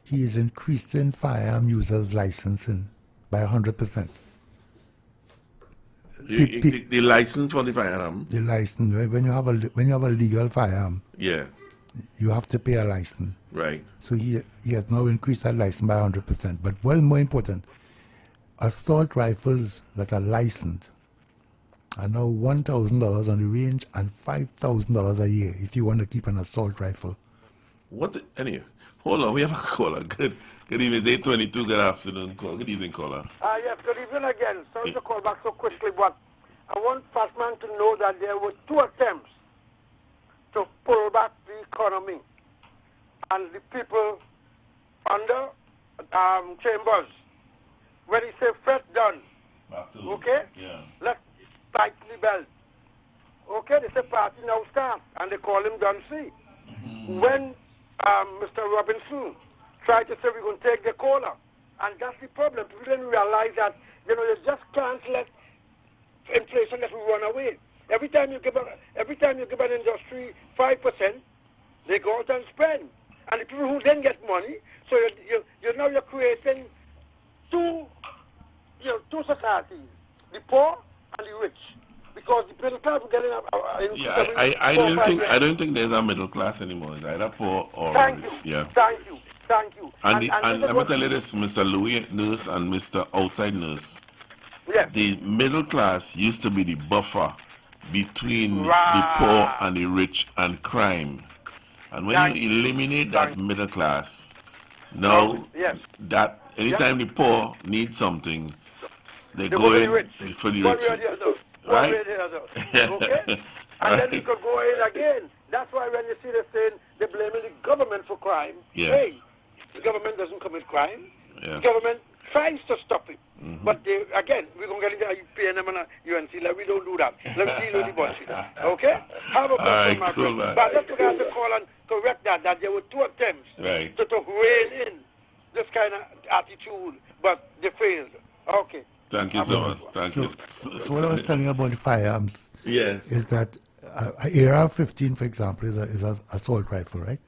he is increasing firearm users licensing by 100%. The license for the firearm? The license, right? When you have a legal firearm, Yeah. you have to pay a license. Right. So he has now increased that license by 100%. But what is more important, assault rifles that are licensed are now $1,000 on the range and $5,000 a year if you want to keep an assault rifle. Anyway, hold on, we have a caller. Good evening, it's 822, good afternoon. Good evening, caller. Yes, good evening again. Sorry to call back so quickly, but I want Fastman to know that there were 2 attempts to pull back the economy and the people under Chambers. When he said Fred done, okay? Yeah. Let's tighten the belt. Okay, they say party now start, and they call him Don C. When Mr. Robinson tried to say we're going to take the cola, and that's the problem. People didn't realize that, you just can't let inflation just run away. Every time you give an industry 5%, they go out and spend. And the people who then get money, so you're creating two societies, the poor and the rich. Because the middle class are getting I don't think there's a middle class anymore. It's either poor or Thank rich. you. Yeah. Thank you. And let me tell you this, Mr. Louis Nurse and Mr. Outside Nurse. Yes. The middle class used to be the buffer between the poor and the rich and crime. And when you eliminate that middle class, now that anytime the poor need something, they go in for the rich. Right? Okay? And then you could go in again. That's why when you see them saying they're blaming the government for crime, hey, the government doesn't commit crime. The government tries to stop it. But again, we're going to get into PNM and UNC. Like, we don't do that. Let's deal with the bullshit. Okay? Have a good one, cool, man. But let's have to call and correct that there were 2 attempts to rein in this kind of attitude, but they failed. Okay. Thank you so much. Thank you. So what I was telling you about the firearms is that AR-15, for example, is an assault rifle, right?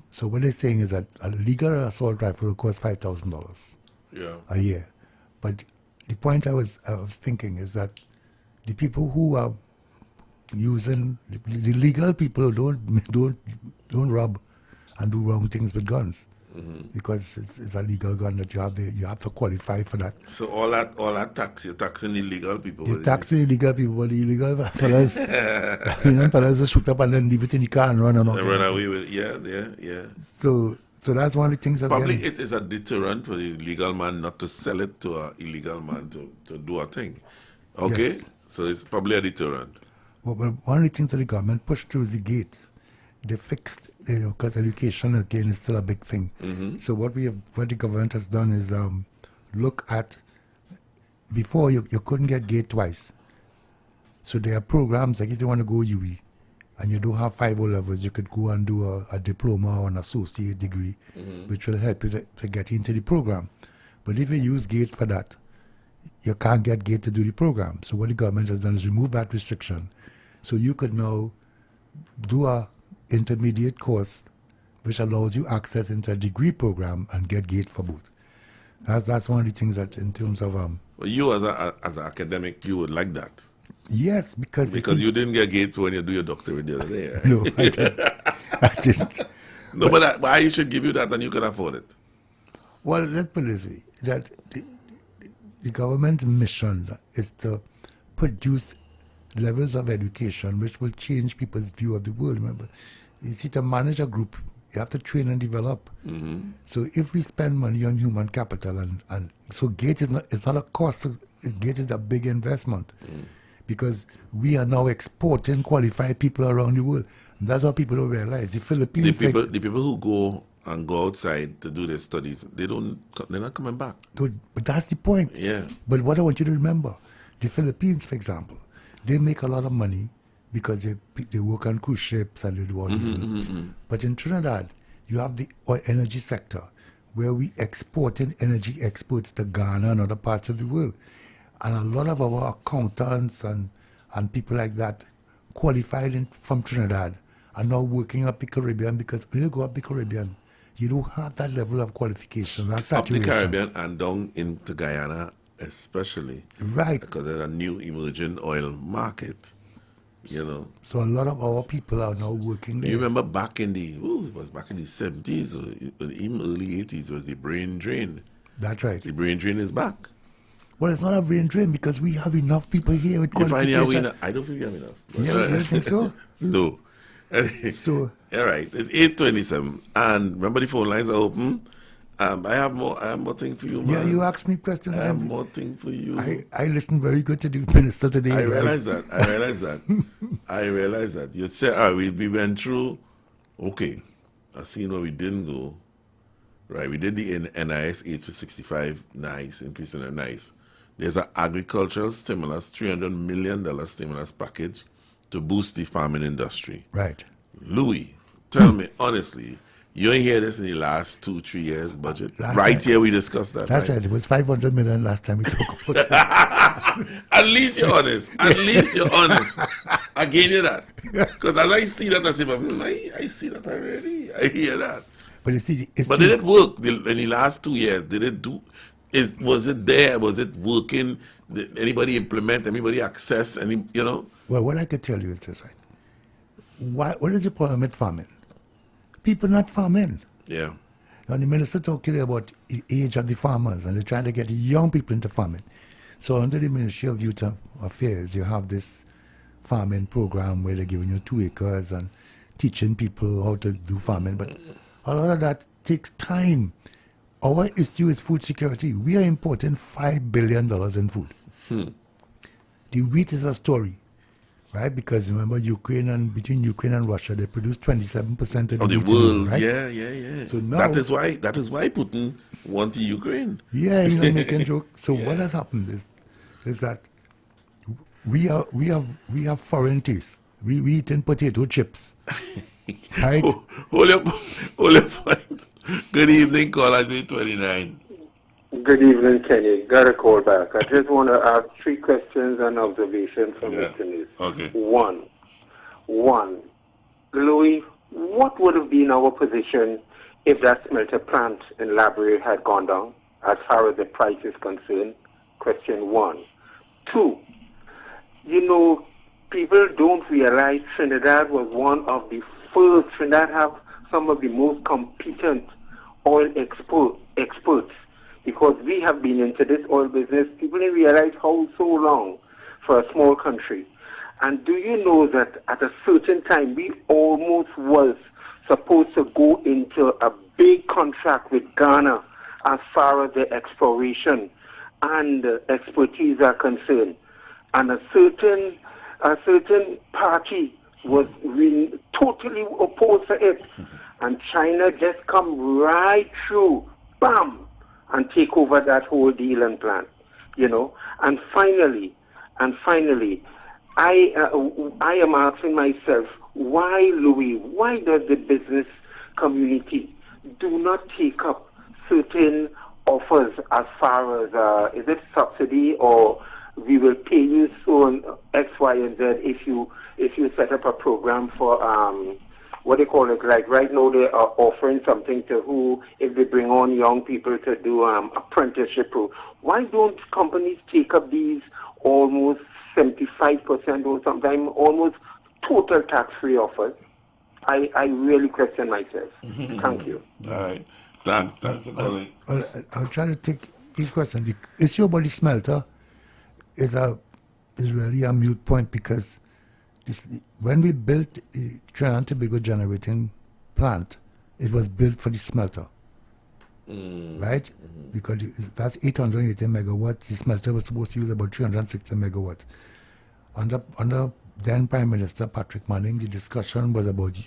So what they're saying is that a legal assault rifle will cost $5,000 a year. But the point I was thinking is that the people who are using the legal people don't rob and do wrong things with guns. Because it's a legal gun that you have to qualify for that. So all that tax, you're taxing illegal people. You're taxing illegal people, but the illegal fellas, fellas just shoot up and then leave it in the car and run and all. Run away with it. Yeah. So that's one of the things that probably it is a deterrent for the legal man not to sell it to an illegal man to do a thing. Okay, so it's probably a deterrent. Well, one of the things that the government pushed through is the gate. They fixed, because education again is still a big thing. So what the government has done is look at, before you couldn't get gate twice. So there are programs like if you want to go UE and you don't have 5 O levels, you could go and do a diploma or an associate degree, which will help you to get into the program. But if you use gate for that, you can't get gate to do the program. So what the government has done is remove that restriction. So you could now do a intermediate course which allows you access into a degree program and get gate for both. That's one of the things that in terms of well, you as an academic, you would like that. Yes, because you didn't get gate when you do your doctorate the other day, right? No, I didn't. No, but I should give you that and you can afford it. Well, let's put it this way, that the government's mission is to produce levels of education which will change people's view of the world. Remember, you see, to manage a group, you have to train and develop. So if we spend money on human capital, and so GATE it's not a cost, GATE is a big investment. Because we are now exporting qualified people around the world. And that's what people don't realize. The Philippines... The people who go outside to do their studies, they're not coming back. But that's the point. Yeah. But what I want you to remember, the Philippines, for example, they make a lot of money because they work on cruise ships and they do all these things. But in Trinidad, you have the oil energy sector where we exporting energy exports to Ghana and other parts of the world. And a lot of our accountants and people like that qualified from Trinidad are now working up the Caribbean, because when you go up the Caribbean, you don't have that level of qualification, that Up the saturation. Caribbean and down into Guyana, especially. Right. Because there's a new emerging oil market, you know. So a lot of our people are now working there. You remember back in the, it was back in the 70s or even early 80s, was the brain drain. That's right. The brain drain is back. Well, it's not a brain drain because we have enough people here with You find out qualification. I don't think we have enough. Yeah, you don't think so? No. So, All right, it's 8:27, and remember the phone lines are open. I have more thing for you, man. yeah, you asked me questions. I have more thing for you. I listened very good to the minister today. I right? realize that. I realize that. You said, all right, we went through, okay, I seen where we didn't go. Right, we did the NIS age to 65, nice, increasing it, nice. There's an agricultural stimulus, $300 million stimulus package to boost the farming industry. Right. Louis, tell me honestly, you ain't hear this in the last 2-3 years budget? Here we discussed that. That's right. It was 500 million last time we talked about it. At least you're honest. At least you're honest. I gave you that. Because as I see that, I say, I see that already. I hear that. But you see, But did it work in the last 2 years? Did it do? Was it there? Was it working? Did anybody implement? Anybody access? Well, what I could tell you is this, right? What is the problem with farming? People not farming. Yeah. Now, the minister talked today about the age of the farmers, and they're trying to get young people into farming. So under the Ministry of Youth Affairs, you have this farming program where they're giving you 2 acres and teaching people how to do farming. But a lot of that takes time. Our issue is food security. We are importing $5 billion in food. The wheat is a story, right? Because remember, between Ukraine and Russia, they produce 27% of the wheat in the world, right? Yeah. So now, that is why Putin wanted Ukraine. Yeah, making joke. So what has happened is that we have foreign taste. We eating potato chips. Right? Hold your point. Good evening, caller 29. Good evening, Kenny. Got a call back. I just want to ask 3 questions and observations from Mr. News. Okay. One, Louis, what would have been our position if that smelter plant in Labrie had gone down, as far as the price is concerned? Question 1. 2, people don't realize Trinidad was one of the first. Trinidad have some of the most competent oil experts, because we have been into this oil business. People didn't realize how so long for a small country. And do you know that at a certain time, we almost was supposed to go into a big contract with Ghana as far as the exploration and expertise are concerned. And a certain party was totally opposed to it. And China just come right through, bam, and take over that whole deal and plan, And finally, I am asking myself, why, Louis, why does the business community do not take up certain offers as far as, is it subsidy, or we will pay you so X, Y, and Z if you set up a program for what they call it, like right now they are offering something to if they bring on young people to do apprenticeship. Why don't companies take up these almost 75% or sometimes almost total tax-free offers? I really question myself. Thank you. All right. Thanks for calling. I'll try to take each question. The issue about the smelter is really a moot point, because when we built the Trinidad and Tobago generating plant, it was built for the smelter, right? Because that's 880 megawatts. The smelter was supposed to use about 360 megawatts. Under then Prime Minister Patrick Manning, the discussion was about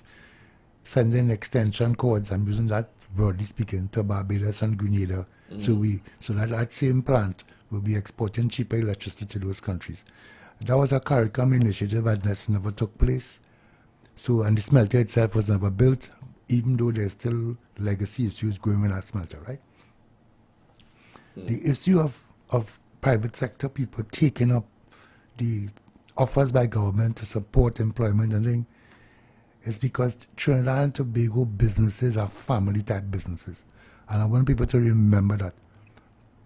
sending extension cords, I'm using that broadly speaking, to Barbados and Grenada. So that same plant will be exporting cheaper electricity to those countries. That was a CARICOM initiative that never took place. So, and the smelter itself was never built, even though there's still legacy issues going with that smelter, right? The issue of private sector people taking up the offers by government to support employment and things is because Trinidad and Tobago businesses are family type businesses. And I want people to remember that.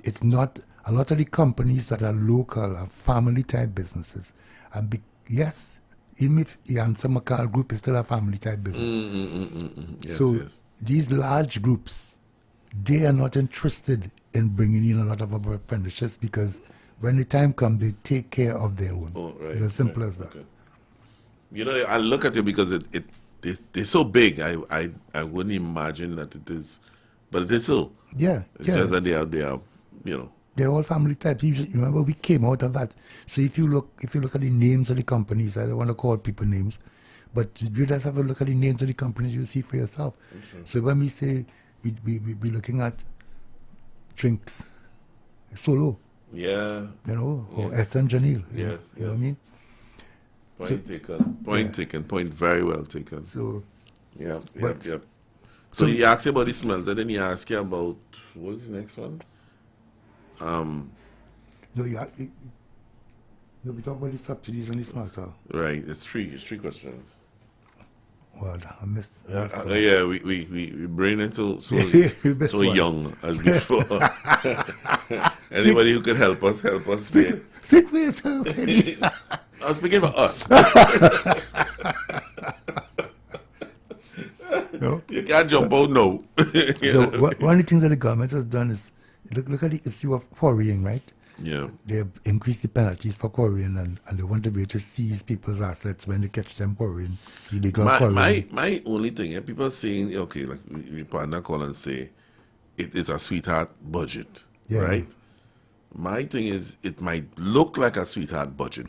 It's not, a lot of the companies that are local are family type businesses. And yes, even if the Answer Macal group is still a family type business. Yes, So yes. these large groups, they are not interested in bringing in a lot of apprenticeships because when the time comes, they take care of their own. Oh, right, It's as simple right, as that. okay. You know, I look at it because they're so big. I wouldn't imagine that it is, but it is so. Yeah, It's yeah. just that they are, you know. They're all family types. You remember we came out of that. So if you look at the names of the companies, I don't want to call people names, but you just have a look at the names of the companies, you'll see for yourself. Okay. So when we say we looking at drinks, Solo, Yeah. you know, or Yes. S and Janil, Yes, you know what I yes. mean? Point taken. Point yeah. taken. Point very well taken. So Yeah, But- yep. So so- he asked you about the smells, and then he asked you about what's the next one? no, we talk about the subsidies and the smart car. Right, it's three questions. Well, I missed. I missed one. Yeah, we brain into so We missed so one. young as before. Anybody who could help us there. Sit for yourself, Kenny. I was speaking for us. No? You can't jump out now. So one of the things that the government has done is look at the issue of quarrying, right? Yeah. They have increased the penalties for quarrying and they want to be able to seize people's assets when they catch them quarrying, illegal quarrying. My only thing, people are saying, okay, like we partner call and say, it is a sweetheart budget, Yeah. right? My thing is, it might look like a sweetheart budget,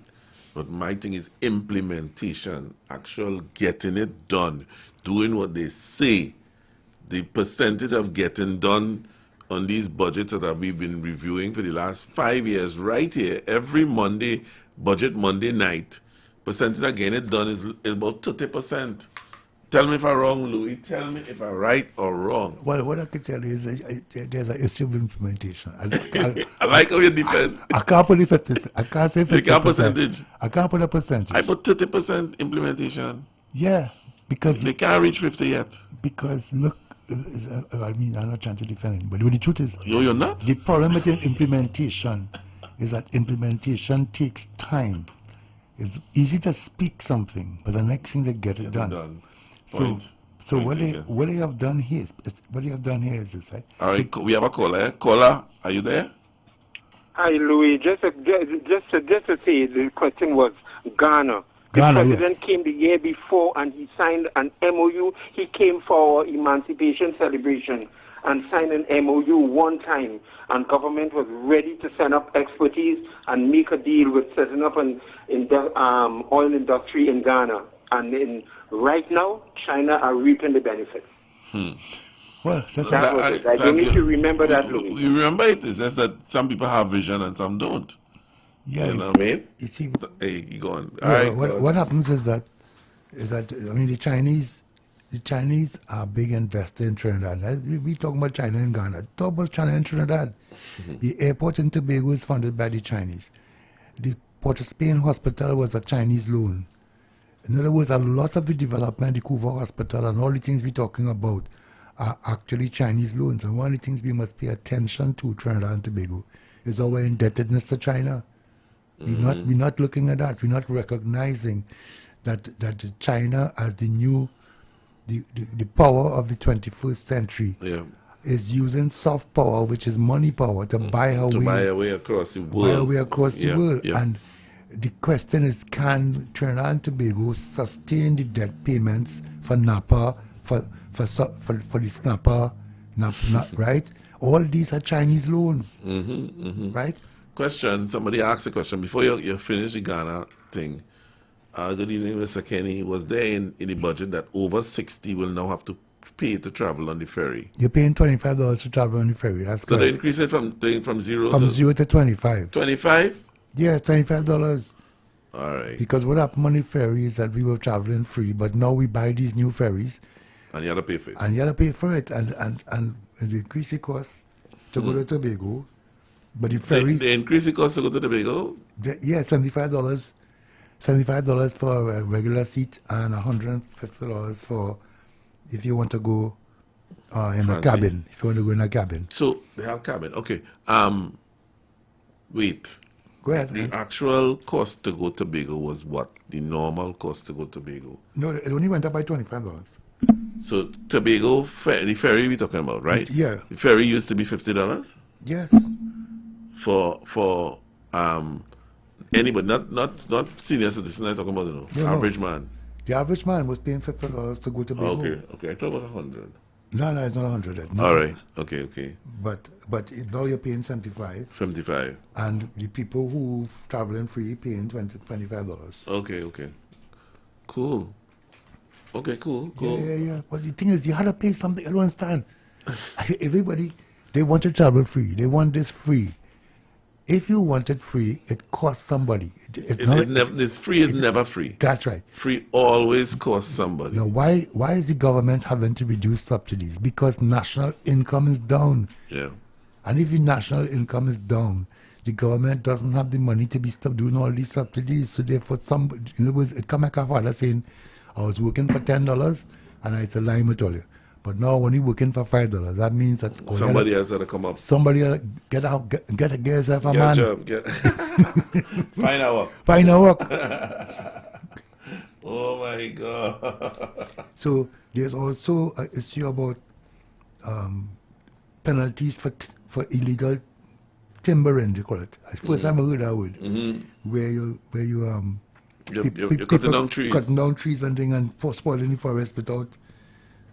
but my thing is implementation, actual getting it done, doing what they say. The percentage of getting done on these budgets that we've been reviewing for the last 5 years, right here, every Monday, budget Monday night, percentage of getting it done is about 30%. Tell me if I'm wrong, Louis. Tell me if I'm right or wrong. Well, what I can tell you is there's an issue of implementation. I like how you defend. I can't put it I can't say 50%. You can't percentage. I can't put a percentage. I put 30% implementation. Yeah, because They can't reach 50 yet. look, I mean, I'm not trying to defend anybody, but the truth is, You're not? the problem with implementation is that implementation takes time. It's easy to speak something, but the next thing they get it done. So Point what taken. they have done here is this, right? All right, we have a caller. Caller, are you there? Hi, Louis. Just to say, the question was Ghana. Ghana, the president yes. came the year before and he signed an MOU. He came for emancipation celebration and signed an MOU one time. And government was ready to send up expertise and make a deal with setting up an oil industry in Ghana. And right now, China are reaping the benefits. Well, that's That was it. You need to remember that, Louis. We remember it. It's just that some people have vision and some don't. yeah. You know what I mean? You see, Hey, you go on. yeah, All right, go on. what happens is that I mean the Chinese are big investors in Trinidad. We talking about China and Ghana. Talk about China and Trinidad. The airport in Tobago is funded by the Chinese. The Port of Spain hospital was a Chinese loan. In other words, a lot of the development, the Cuba Hospital and all the things we're talking about are actually Chinese loans. And one of the things we must pay attention to Trinidad and Tobago is our indebtedness to China. We're not looking at that. We're not recognizing that China as the power of the 21st century Yeah. is using soft power, which is money power, to buy our To way buy a way across the world. buy our way across the Yeah, world. yeah. And the question is, can Trinidad and Tobago sustain the debt payments for NAPA, for the snapper, right? All these are Chinese loans, right? Question, somebody asked a question before you finish the Ghana thing. Good evening, Mr. Kenny. Was there in the budget that over 60 will now have to pay to travel on the ferry? You're paying $25 to travel on the ferry. That's So they correct. increase it from zero From to 0 to 25. 25? Yes, $25. All right. Because what happened on the ferry is that we were traveling free, but now we buy these new ferries, And you have to pay for it. and you have to pay for it, and we increase the cost to go to Tobago. But the ferry, They increase the cost to go to Tobago? yeah, $75. $75 for a regular seat and $150 for if you want to go in a Fancy. cabin. If you want to go in a cabin. So they have cabin. Okay. Wait. Go ahead. The actual cost to go to Tobago was what? The normal cost to go to Tobago. No, it only went up by $25. So Tobago, the ferry we're talking about, right? Yeah. The ferry used to be $50 Yes. for anybody, not senior citizen. I'm talking about No, average man. The average man was paying $50 to go to Tobago. Okay. I thought about 100. No, it's not 100 yet. No. All right. Okay. But now you're paying 75, 75. and the people who traveling free paying $25. Okay. Cool. Okay, cool. Yeah. But the thing is, you had to pay something. I don't understand. Everybody, they want to travel free. They want this free. If you want it free, it costs somebody. It's free is never free. That's right. Free always costs somebody. Now, why is the government having to reduce subsidies? Because national income is down. Yeah. And if the national income is down, the government doesn't have the money to be stop doing all these subsidies. So therefore, it come like a father saying, I was working for $10 and I said, lie with all you. But now when you're working for $5, that means that somebody else had to come up. Somebody get out, get yourself a Get man. a job. Find out work. Find a work. Oh my God. So there's also an issue about penalties for illegal timbering, they call it. First time I heard that word. Where you You're cutting down trees. Cutting down trees and thing and spoiling the forest without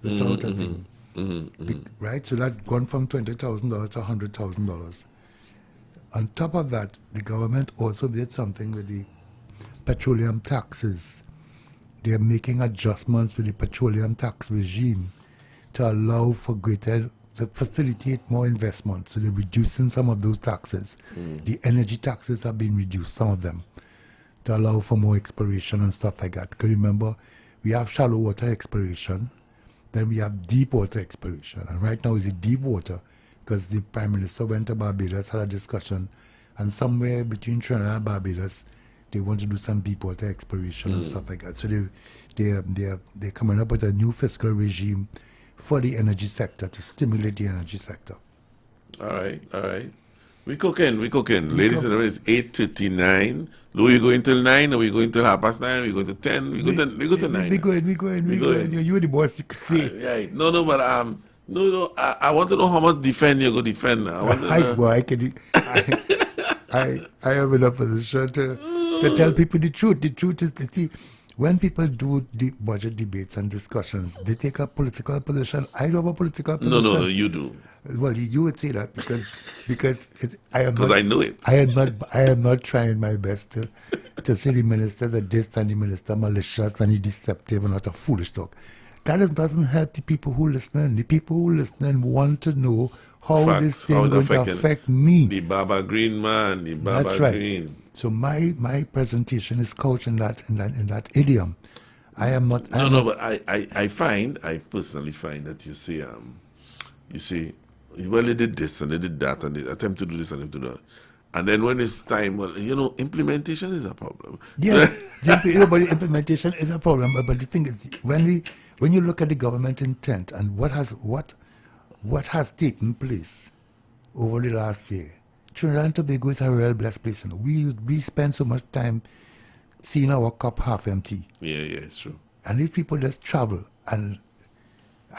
a thing. Right? So that gone from $20,000 to $100,000. On top of that, the government also did something with the petroleum taxes. They're making adjustments with the petroleum tax regime to allow for to facilitate more investment. So they're reducing some of those taxes. The energy taxes have been reduced, some of them, to allow for more exploration and stuff like that. Because remember, we have shallow water exploration, then we have deep water exploration. And right now is the deep water, because the Prime Minister went to Barbados, had a discussion, and somewhere between Trinidad and Barbados, they want to do some deep water exploration and stuff like that. So they're coming up with a new fiscal regime for the energy sector to stimulate the energy sector. All right. We cooking. Ladies and gentlemen, it's 8:39. Louis, we going till 9, or we going till 9:30? We going to 10? We go to 9. We going. You're the boss, you can see. Right. No, but I want to know how much defend you're going to defend. I am in a position to tell people the truth. The truth is, see, when people do the budget debates and discussions, they take a political position. I don't have a political position. No, you do. Well, you would say that because I am because I know it. I am not trying my best to say the ministers are this and the minister malicious and the deceptive and not a foolish talk. That doesn't help the people who listen. The people who listen want to know how this thing is going to affect me. The Baba Green man, That's right. Green. So my presentation is couched in that idiom. I am not. But I personally find that you see, well, they did this and they did that and they attempt to do this and attempt to do that. And then when it's time, implementation is a problem. Yes, but implementation is a problem. But the thing is, when you look at the government intent and what has taken place over the last year, Trinidad and Tobago is a real blessed place. We spend so much time seeing our cup half empty. Yeah, it's true. And if people just travel, and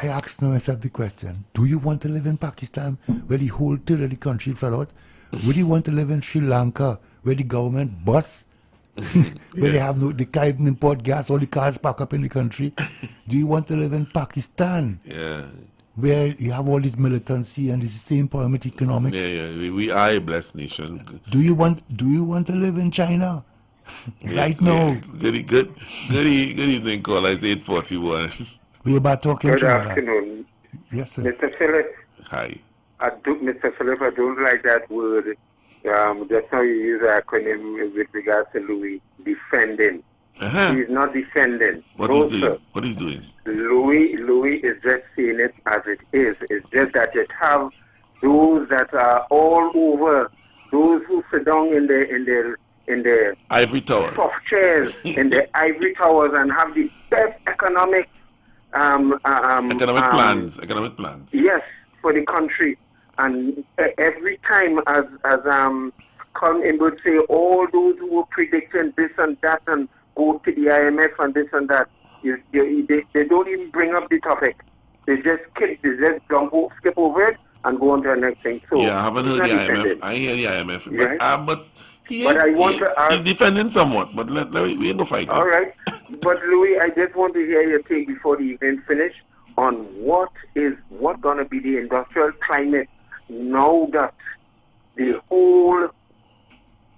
I ask myself the question, do you want to live in Pakistan where the whole third of the country fell out? Would you want to live in Sri Lanka where the government busts? Where they can't even import gas, all the cars park up in the country? Do you want to live in Pakistan? Yeah. Where you have all this militancy and it's the same problem with economics? Yeah. We are a blessed nation. Do you want to live in China? Right now. Good evening, caller. It's 8:41. We're about talking Good Trinidad. afternoon. Yes, sir. Mr. Phillips. Hi. Mr. Phillips, I don't like that word. Just now you use an acronym with regards to Louis, defending. He's not defending. What he's doing? Louis is just saying it as it is. It's just that you have those that are all over, those who sit down in ivory towers, soft chairs, in the ivory towers, and have the best economic plans. Yes, for the country. And every time, as Colin Imwood say, all those who were predicting this and that and go to the IMF and this and that, they don't even bring up the topic. They just skip over it and go on to the next thing. So yeah, I haven't heard the IMF. I hear the IMF, right? but he's defending somewhat. But we ain't no fighting. All right, but Louis, I just want to hear your take before the event finish on what going to be the industrial climate now that the whole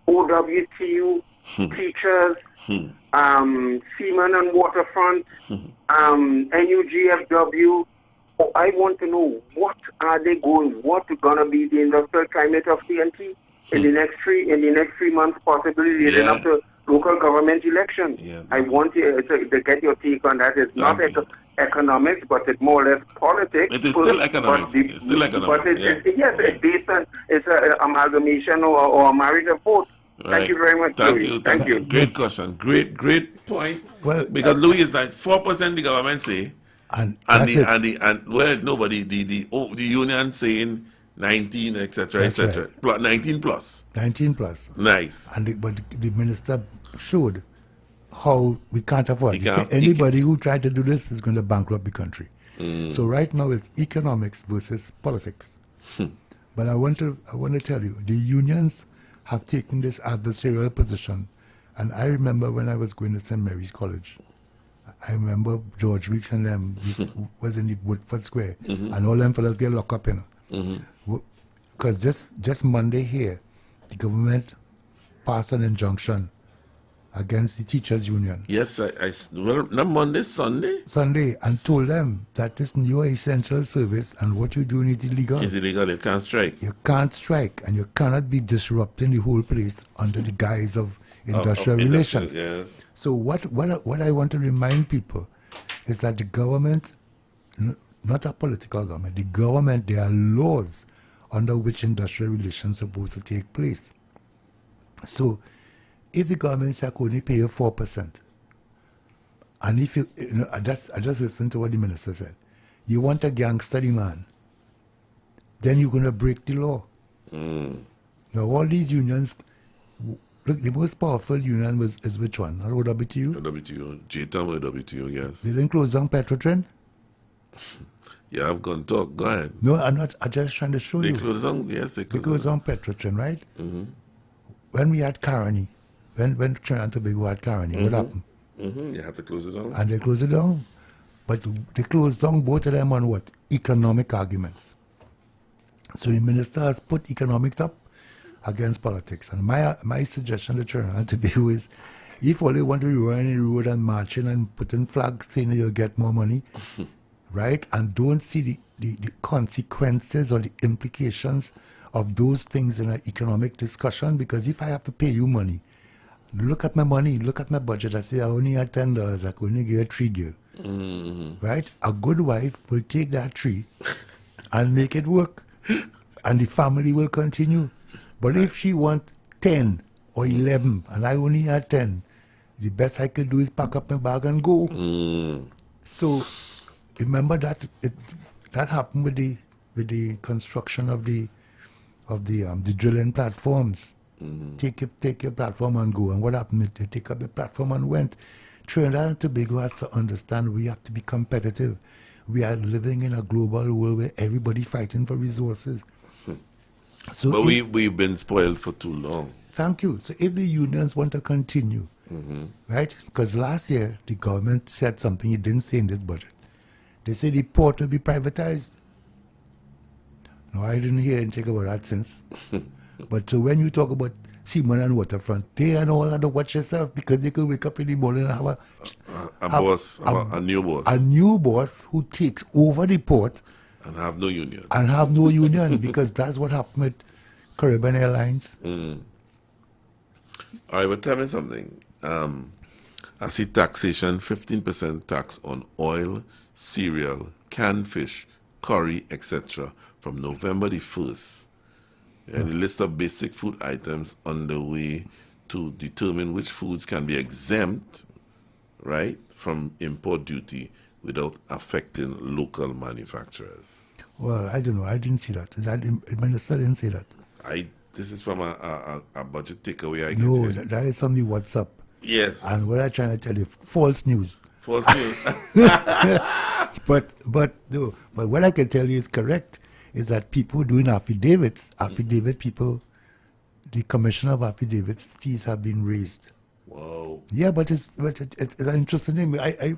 OWTU teachers, Seaman and Waterfront, NUGFW. I want to know what going to be the industrial climate of TNT in the next 3 months, possibly leading up to local government elections. Yeah, I want you to get your take on that. It's not economics, but it's more or less politics. It is still economics. It's still economics. But it's based on an amalgamation or a marriage of both. Right. Thank you very much, Louis. Thank you. Great question. Great point. Well, because Louis is like 4% the government say, and nobody the union saying 19, etc., etc. Right. 19 plus. 19 plus. Nice. But the minister showed how we can't afford it. Anybody who tried to do this is going to bankrupt the country. So right now it's economics versus politics. But I want to tell you, the unions have taken this adversarial position. And I remember when I was going to St. Mary's College, I remember George Weeks and them was in the Woodford Square, and all them fellas get locked up, Because just Monday here, the government passed an injunction against the teachers' union. Yes, not Monday, Sunday? Sunday, and told them that this new essential service and what you're doing is illegal. It's illegal, you can't strike. You can't strike, and you cannot be disrupting the whole place under the guise of industrial relations. Yes. So what I want to remind people is that the government, not a political government, the government, there are laws under which industrial relations are supposed to take place. So if the government says I can only pay you 4%, and if I just listened to what the minister said, you want a gangster demand, then you're going to break the law. Now all these unions, look, the most powerful union is which one? WTU? WTU, JTAM or WTU, yes. They didn't close down Petrotrin? Yeah, I've gone talk. Go ahead. No, I'm not. I'm just trying to show you. They closed down, yes. They closed down Petrotrin, right? When we had Caroni, when Trinidad and Tobago had Caroni, what happened? You have to close it down. And they closed it down. But they closed down both of them on what? Economic arguments. So the minister has put economics up against politics. And my suggestion to Trinidad and Tobago is, if all they want to be running the road and marching and putting flags saying that you'll get more money, right? And don't see the consequences or the implications of those things in an economic discussion. Because if I have to pay you money, look at my money, look at my budget. I say I only had $10, I could only give a 3 girl. Right? A good wife will take that 3 and make it work. And the family will continue. But if she wants 10 or 11 and I only had 10, the best I could do is pack up my bag and go. So remember that that happened with the construction of the drilling platforms. Take your platform and go. And what happened? They take up the platform and went. Trinidad and Tobago has to understand we have to be competitive. We are living in a global world where everybody fighting for resources. So but we've been spoiled for too long. Thank you. So if the unions want to continue, right? Because last year the government said something it didn't say in this budget. They said the port will be privatized. No, I didn't hear anything about that since. But so when you talk about Seaman and Waterfront, they and all have to watch yourself because they could wake up in the morning and have a new boss. A new boss who takes over the port. And have no union. And have no union because that's what happened with Caribbean Airlines. All right, but tell me something. I see taxation, 15% tax on oil, cereal, canned fish, curry, etc. from November the 1st. And the list of basic food items on the way to determine which foods can be exempt, right, from import duty without affecting local manufacturers. Well, I don't know. I didn't see that. The minister didn't say that. This is from a budget takeaway I No, get here. that is on the WhatsApp. Yes. And what I'm trying to tell you, false news. False news. But what I can tell you is correct, is that people doing affidavit people, the commissioner of affidavits fees have been raised. Wow. Yeah, but it's an interesting thing.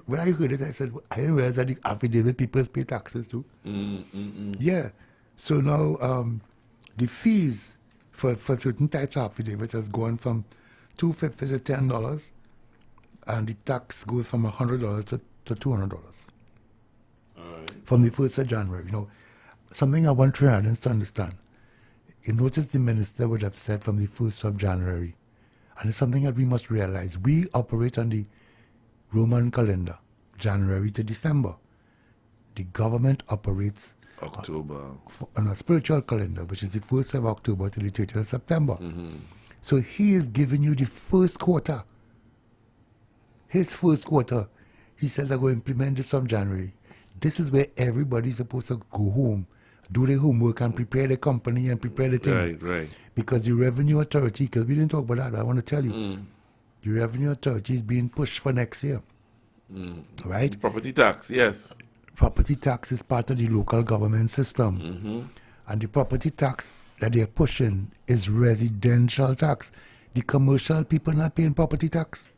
When I heard it, I said, I didn't realize that the affidavit people pay taxes too. Yeah. So now the fees for certain types of affidavits has gone from $250 to $10, and the tax goes from $100 to $200 from the 1st of January. You know, something I want Trinidadians to understand. You notice the minister would have said from the 1st of January, and it's something that we must realize. We operate on the Roman calendar, January to December. The government operates October. On a spiritual calendar, which is the 1st of October to the 30th of September. So he is giving you the first quarter. His first quarter. He says, I'm going to implement this from January. This is where everybody's supposed to go home, do their homework, and prepare the company and prepare the thing. Right. Because the revenue authority, because we didn't talk about that, but I want to tell you, the revenue authority is being pushed for next year. Right? Property tax, yes. Property tax is part of the local government system. And the property tax that they're pushing is residential tax. The commercial people not paying property tax.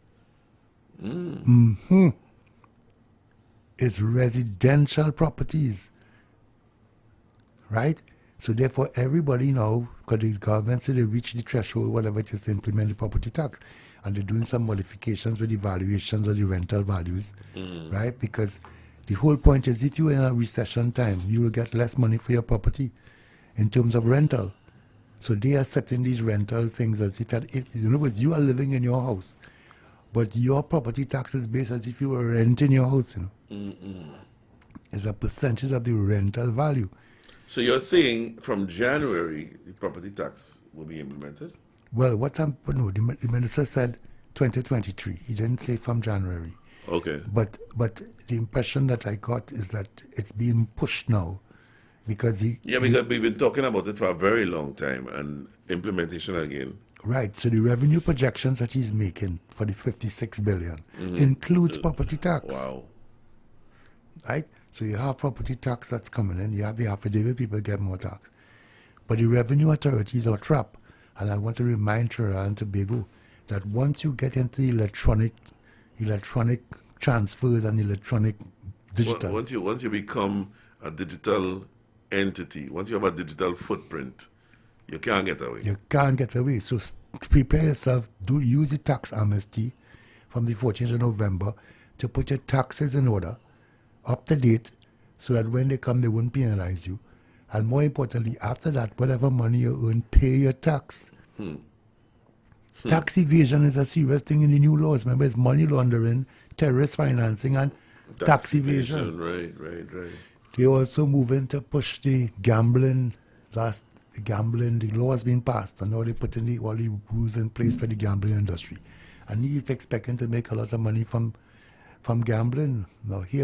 It's residential properties. Right? So therefore everybody now, because the government said they reached the threshold, whatever it is, to implement the property tax. And they're doing some modifications with the valuations of the rental values. Right? Because the whole point is, if you're in a recession time, you will get less money for your property in terms of rental. So they are setting these rental things as if in other words, you are living in your house, but your property tax is based as if you were renting your house. You know, it's a percentage of the rental value. So you're saying from January the property tax will be implemented? Well, the minister said 2023. He didn't say from January. Okay. But the impression that I got is that it's being pushed now, because because we've been talking about it for a very long time, and implementation again. Right. So the revenue projections that he's making for the 56 billion includes property tax. Wow. Right. So you have property tax that's coming in. You have the affidavit, people get more tax. But the revenue authorities are trapped. And I want to remind Trinidad and Tobago that once you get into electronic transfers and electronic digital. Once you become a digital entity, once you have a digital footprint, you can't get away. You can't get away. So prepare yourself. Use the tax amnesty from the 14th of November to put your taxes in order, up to date, so that when they come, they won't penalize you. And more importantly, after that, whatever money you earn, pay your tax. Tax evasion is a serious thing in the new laws. Remember, it's money laundering, terrorist financing, and tax evasion. Right. They also moving to push the gambling. The law has been passed, and now they're putting all the rules in place for the gambling industry. And he's expecting to make a lot of money from gambling. Now here